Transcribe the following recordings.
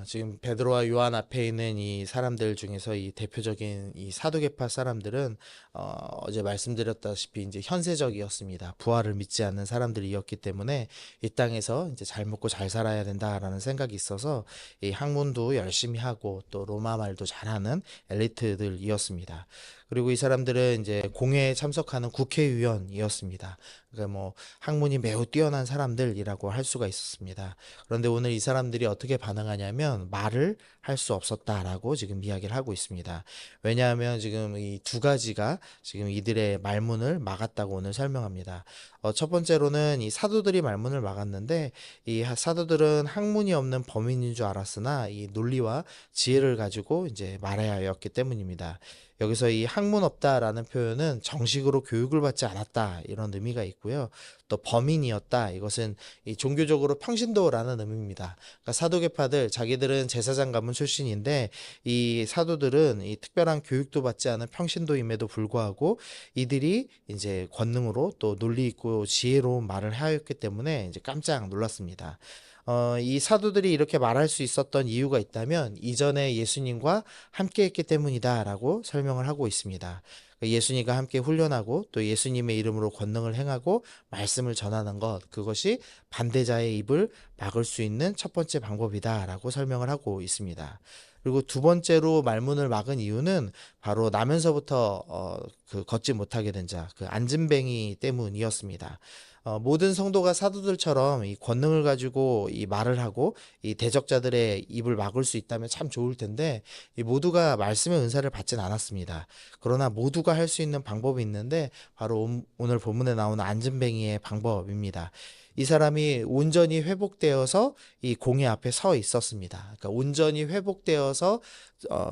지금 베드로와 요한 앞에 있는 이 사람들 중에서 이 대표적인 이 사두개파 사람들은 어제 말씀드렸다시피 이제 현세적이었습니다. 부활을 믿지 않는 사람들이었기 때문에 이 땅에서 이제 잘 먹고 잘 살아야 된다라는 생각이 있어서 이 학문도 열심히 하고 또 로마 말도 잘하는 엘리트들이었습니다. 그리고 이 사람들은 이제 공회에 참석하는 국회의원이었습니다. 그러니까 뭐 학문이 매우 뛰어난 사람들이라고 할 수가 있었습니다. 그런데 오늘 이 사람들이 어떻게 반응하냐면 말을 할 수 없었다라고 지금 이야기를 하고 있습니다. 왜냐하면 지금 이 두 가지가 지금 이들의 말문을 막았다고 오늘 설명합니다. 첫 번째로는 이 사도들이 말문을 막았는데 이 사도들은 학문이 없는 범인인 줄 알았으나 이 논리와 지혜를 가지고 이제 말해야 하였기 때문입니다. 여기서 이 학문 없다라는 표현은 정식으로 교육을 받지 않았다 이런 의미가 있고요. 또 범인이었다 이것은 이 종교적으로 평신도라는 의미입니다. 그러니까 사도계파들 자기들은 제사장 가문 출신인데 이 사도들은 이 특별한 교육도 받지 않은 평신도임에도 불구하고 이들이 이제 권능으로 또 논리 있고 지혜로운 말을 하였기 때문에 이제 깜짝 놀랐습니다. 이 사도들이 이렇게 말할 수 있었던 이유가 있다면 이전에 예수님과 함께 했기 때문이다라고 설명을 하고 있습니다. 예수님과 함께 훈련하고 또 예수님의 이름으로 권능을 행하고 말씀을 전하는 것, 그것이 반대자의 입을 막을 수 있는 첫 번째 방법이다라고 설명을 하고 있습니다. 그리고 두 번째로 말문을 막은 이유는 바로 나면서부터 그 걷지 못하게 된 자, 그 앉은뱅이 때문이었습니다. 모든 성도가 사도들처럼 이 권능을 가지고 이 말을 하고 이 대적자들의 입을 막을 수 있다면 참 좋을 텐데 이 모두가 말씀의 은사를 받진 않았습니다. 그러나 모두가 할 수 있는 방법이 있는데 바로 오늘 본문에 나오는 앉은뱅이의 방법입니다. 이 사람이 온전히 회복되어서 이 공의 앞에 서 있었습니다. 그러니까 온전히 회복되어서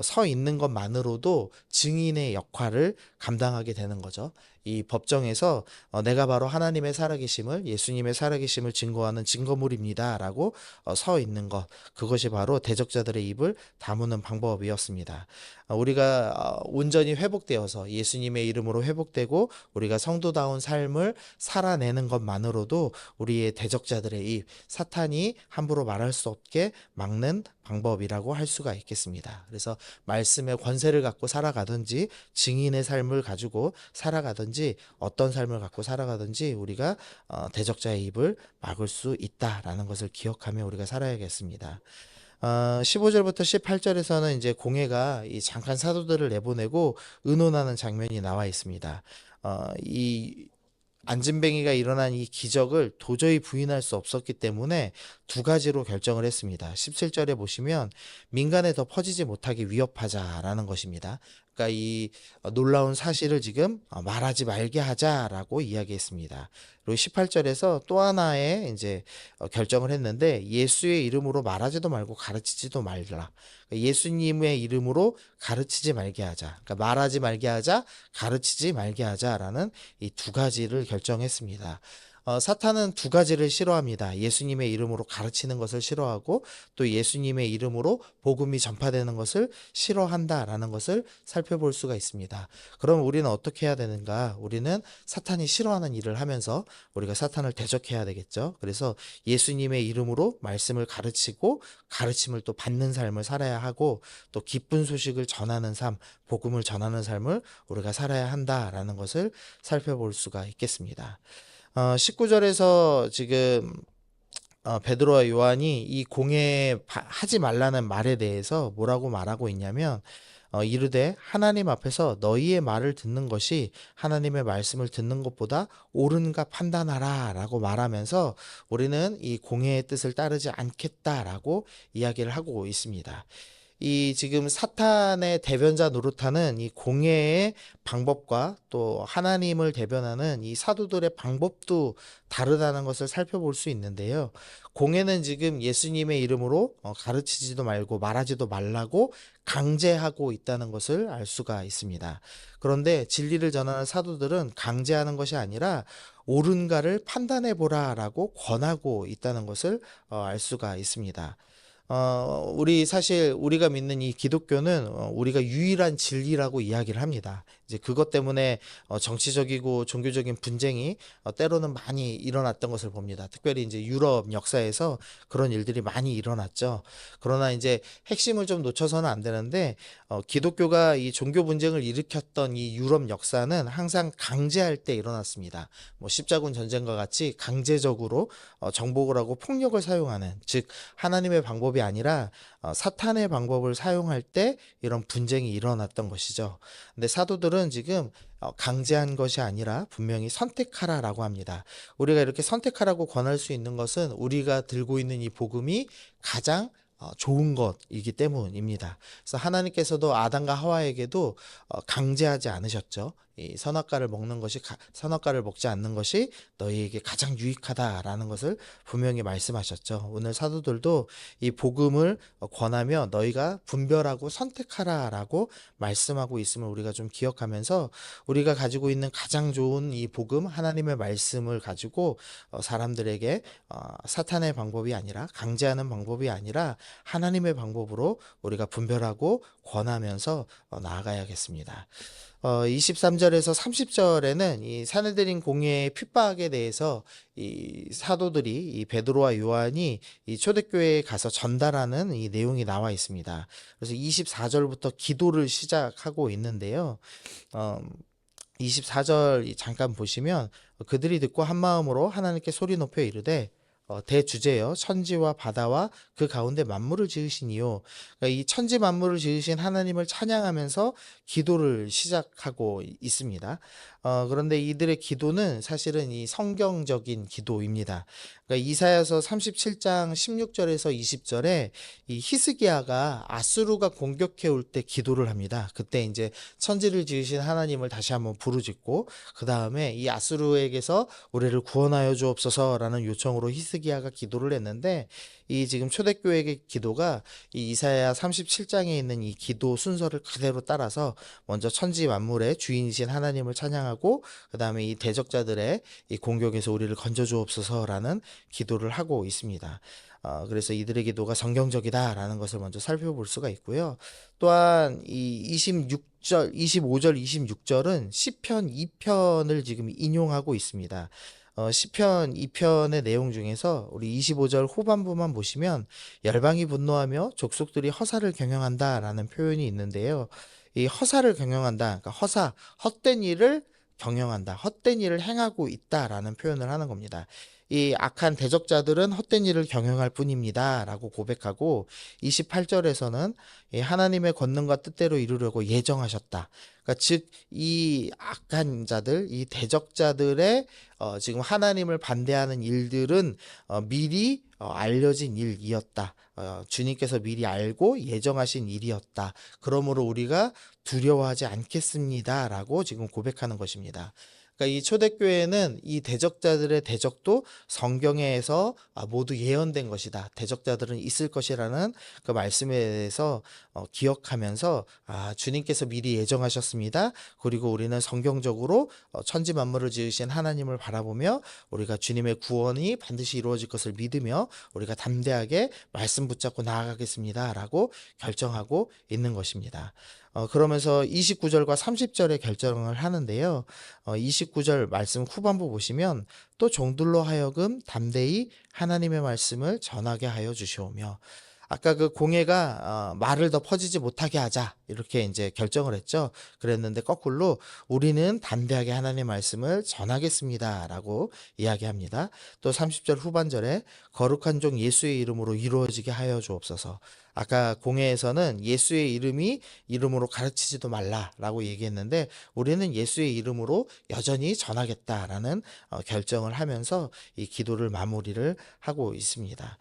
서 있는 것만으로도 증인의 역할을 감당하게 되는 거죠. 이 법정에서 내가 바로 하나님의 살아계심을 예수님의 살아계심을 증거하는 증거물입니다라고 서 있는 것, 그것이 바로 대적자들의 입을 다무는 방법이었습니다. 우리가 온전히 회복되어서 예수님의 이름으로 회복되고 우리가 성도다운 삶을 살아내는 것만으로도 우리의 대적자들의 입, 사탄이 함부로 말할 수 없게 막는 방법이라고 할 수가 있겠습니다. 그래서 말씀의 권세를 갖고 살아가든지 증인의 삶을 가지고 살아가든지 어떤 삶을 갖고 살아가든지 우리가 대적자의 입을 막을 수 있다라는 것을 기억하며 우리가 살아야겠습니다. 15절부터 18절에서는 이제 공회가 이 잠깐 사도들을 내보내고 의논하는 장면이 나와 있습니다. 이 안진뱅이가 일어난 이 기적을 도저히 부인할 수 없었기 때문에 두 가지로 결정을 했습니다. 17절에 보시면 민간에 더 퍼지지 못하게 위협하자라는 것입니다. 그러니까 이 놀라운 사실을 지금 말하지 말게 하자라고 이야기했습니다. 그리고 18절에서 또 하나의 이제 결정을 했는데 예수의 이름으로 말하지도 말고 가르치지도 말라. 예수님의 이름으로 가르치지 말게 하자. 그러니까 말하지 말게 하자, 가르치지 말게 하자라는 이 두 가지를 결정했습니다. 사탄은 두 가지를 싫어합니다. 예수님의 이름으로 가르치는 것을 싫어하고 또 예수님의 이름으로 복음이 전파되는 것을 싫어한다라는 것을 살펴볼 수가 있습니다. 그럼 우리는 어떻게 해야 되는가? 우리는 사탄이 싫어하는 일을 하면서 우리가 사탄을 대적해야 되겠죠. 그래서 예수님의 이름으로 말씀을 가르치고 가르침을 또 받는 삶을 살아야 하고 또 기쁜 소식을 전하는 삶, 복음을 전하는 삶을 우리가 살아야 한다라는 것을 살펴볼 수가 있겠습니다. 19절에서 지금 베드로와 요한이 이 공회 하지 말라는 말에 대해서 뭐라고 말하고 있냐면 이르되 하나님 앞에서 너희의 말을 듣는 것이 하나님의 말씀을 듣는 것보다 옳은가 판단하라 라고 말하면서 우리는 이 공회의 뜻을 따르지 않겠다라고 이야기를 하고 있습니다. 이 지금 사탄의 대변자 노릇하는 이 공예의 방법과 또 하나님을 대변하는 이 사도들의 방법도 다르다는 것을 살펴볼 수 있는데요. 공예는 지금 예수님의 이름으로 가르치지도 말고 말하지도 말라고 강제하고 있다는 것을 알 수가 있습니다. 그런데 진리를 전하는 사도들은 강제하는 것이 아니라 옳은가를 판단해 보라라고 권하고 있다는 것을 알 수가 있습니다. 우리 사실 우리가 믿는 이 기독교는 우리가 유일한 진리라고 이야기를 합니다. 이제 그것 때문에 정치적이고 종교적인 분쟁이 때로는 많이 일어났던 것을 봅니다. 특별히 이제 유럽 역사에서 그런 일들이 많이 일어났죠. 그러나 이제 핵심을 좀 놓쳐서는 안 되는데 기독교가 이 종교 분쟁을 일으켰던 이 유럽 역사는 항상 강제할 때 일어났습니다. 뭐 십자군 전쟁과 같이 강제적으로 정복을 하고 폭력을 사용하는, 즉 하나님의 방법이 아니라 사탄의 방법을 사용할 때 이런 분쟁이 일어났던 것이죠. 근데 사도들은 지금 강제한 것이 아니라 분명히 선택하라라고 합니다. 우리가 이렇게 선택하라고 권할 수 있는 것은 우리가 들고 있는 이 복음이 가장 좋은 것이기 때문입니다. 그래서 하나님께서도 아담과 하와에게도 강제하지 않으셨죠. 이 선악과를 먹는 것이 선악과를 먹지 않는 것이 너희에게 가장 유익하다라는 것을 분명히 말씀하셨죠. 오늘 사도들도 이 복음을 권하며 너희가 분별하고 선택하라라고 말씀하고 있음을 우리가 좀 기억하면서 우리가 가지고 있는 가장 좋은 이 복음 하나님의 말씀을 가지고 사람들에게 사탄의 방법이 아니라 강제하는 방법이 아니라 하나님의 방법으로 우리가 분별하고 권하면서 나아가야겠습니다. 23절에서 30절에는 이 사내들인 공예의 핍박에 대해서 이 사도들이 이 베드로와 요한이 이 초대교회에 가서 전달하는 이 내용이 나와 있습니다. 그래서 24절부터 기도를 시작하고 있는데요. 어, 24절 잠깐 보시면 그들이 듣고 한 마음으로 하나님께 소리 높여 이르되 대주제여 천지와 바다와 그 가운데 만물을 지으시니요. 그러니까 이 천지 만물을 지으신 하나님을 찬양하면서 기도를 시작하고 있습니다. 그런데 이들의 기도는 사실은 이 성경적인 기도입니다. 그러니까 이사야서 37장 16절에서 20절에 이 히스기야가 아수르가 공격해 올 때 기도를 합니다. 그때 이제 천지를 지으신 하나님을 다시 한번 부르짖고 그 다음에 이 아수르에게서 우리를 구원하여 주옵소서라는 요청으로 히스기야가 기도를 했는데 이 지금 초대교회의 기도가 이 이사야 37장에 있는 이 기도 순서를 그대로 따라서 먼저 천지 만물의 주인이신 하나님을 찬양하고 그 다음에 이 대적자들의 이 공격에서 우리를 건져 주옵소서라는 기도를 하고 있습니다. 그래서 이들의 기도가 성경적이다라는 것을 먼저 살펴볼 수가 있고요. 또한 이 26절, 25절, 26절은 시편 2편을 지금 인용하고 있습니다. 시편 2편의 내용 중에서 우리 25절 후반부만 보시면 열방이 분노하며 족속들이 허사를 경영한다라는 표현이 있는데요. 이 허사를 경영한다, 그러니까 헛된 일을 경영한다, 헛된 일을 행하고 있다라는 표현을 하는 겁니다. 이 악한 대적자들은 헛된 일을 경영할 뿐입니다 라고 고백하고 28절에서는 하나님의 권능과 뜻대로 이루려고 예정하셨다. 그러니까 즉 이 악한 자들, 이 대적자들의 지금 하나님을 반대하는 일들은 미리 알려진 일이었다. 주님께서 미리 알고 예정하신 일이었다. 그러므로 우리가 두려워하지 않겠습니다라고 지금 고백하는 것입니다. 그러니까 이 초대교회는 이 대적자들의 대적도 성경에서 모두 예언된 것이다. 대적자들은 있을 것이라는 그 말씀에 대해서 기억하면서 주님께서 미리 예정하셨습니다. 그리고 우리는 성경적으로 천지 만물을 지으신 하나님을 바라보며 우리가 주님의 구원이 반드시 이루어질 것을 믿으며 우리가 담대하게 말씀 붙잡고 나아가겠습니다라고 결정하고 있는 것입니다. 그러면서 29절과 30절에 결정을 하는데요. 29절 말씀 후반부 보시면 또 종들로 하여금 담대히 하나님의 말씀을 전하게 하여 주시오며, 아까 그 공회가 말을 더 퍼지지 못하게 하자 이렇게 이제 결정을 했죠. 그랬는데 거꾸로 우리는 담대하게 하나님의 말씀을 전하겠습니다라고 이야기합니다. 또 30절 후반절에 거룩한 종 예수의 이름으로 이루어지게 하여 주옵소서. 아까 공회에서는 예수의 이름으로 가르치지도 말라라고 얘기했는데 우리는 예수의 이름으로 여전히 전하겠다라는 결정을 하면서 이 기도를 마무리를 하고 있습니다.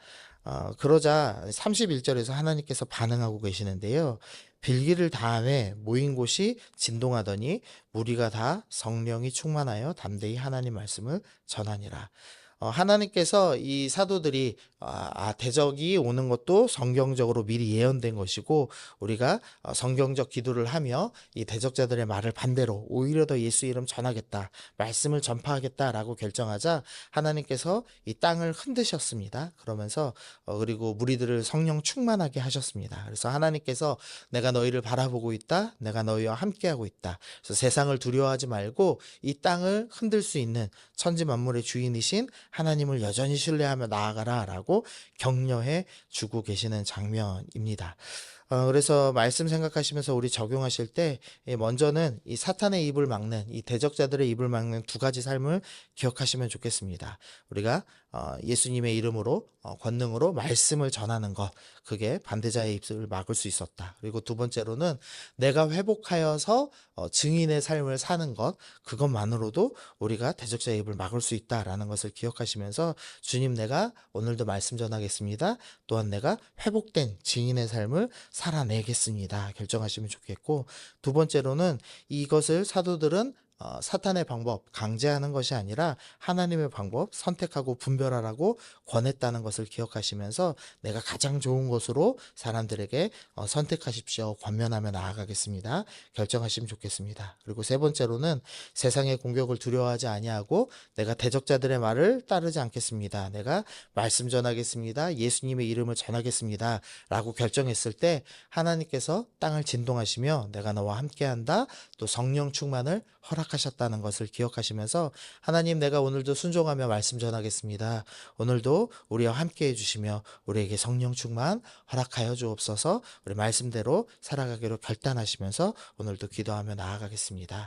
그러자 31절에서 하나님께서 반응하고 계시는데요. 빌기를 다음에 모인 곳이 진동하더니 무리가 다 성령이 충만하여 담대히 하나님 말씀을 전하니라. 하나님께서 이 사도들이 대적이 오는 것도 성경적으로 미리 예언된 것이고 우리가 성경적 기도를 하며 이 대적자들의 말을 반대로 오히려 더 예수 이름 전하겠다, 말씀을 전파하겠다라고 결정하자 하나님께서 이 땅을 흔드셨습니다. 그러면서 그리고 무리들을 성령 충만하게 하셨습니다. 그래서 하나님께서 내가 너희를 바라보고 있다, 내가 너희와 함께하고 있다. 그래서 세상을 두려워하지 말고 이 땅을 흔들 수 있는 천지 만물의 주인이신 하나님을 여전히 신뢰하며 나아가라 라고 격려해 주고 계시는 장면입니다. 그래서 말씀 생각하시면서 우리 적용하실 때 먼저는 이 사탄의 입을 막는 이 대적자들의 입을 막는 두 가지 삶을 기억하시면 좋겠습니다. 우리가 예수님의 이름으로 권능으로 말씀을 전하는 것, 그게 반대자의 입을 막을 수 있었다. 그리고 두 번째로는 내가 회복하여서 증인의 삶을 사는 것, 그것만으로도 우리가 대적자의 입을 막을 수 있다라는 것을 기억하시면서 주님, 내가 오늘도 말씀 전하겠습니다. 또한 내가 회복된 증인의 삶을 살아내겠습니다. 결정하시면 좋겠고, 두 번째로는 이것을 사도들은 사탄의 방법, 강제하는 것이 아니라 하나님의 방법, 선택하고 분별하라고 권했다는 것을 기억하시면서 내가 가장 좋은 것으로 사람들에게 선택하십시오. 권면하며 나아가겠습니다. 결정하시면 좋겠습니다. 그리고 세 번째로는 세상의 공격을 두려워하지 아니하고 내가 대적자들의 말을 따르지 않겠습니다. 내가 말씀 전하겠습니다. 예수님의 이름을 전하겠습니다. 라고 결정했을 때 하나님께서 땅을 진동하시며 내가 너와 함께한다. 또 성령 충만을 허락하셨다는 것을 기억하시면서 하나님, 내가 오늘도 순종하며 말씀 전하겠습니다. 오늘도 우리와 함께 해주시며 우리에게 성령 충만 허락하여 주옵소서. 우리 말씀대로 살아가기로 결단하시면서 오늘도 기도하며 나아가겠습니다.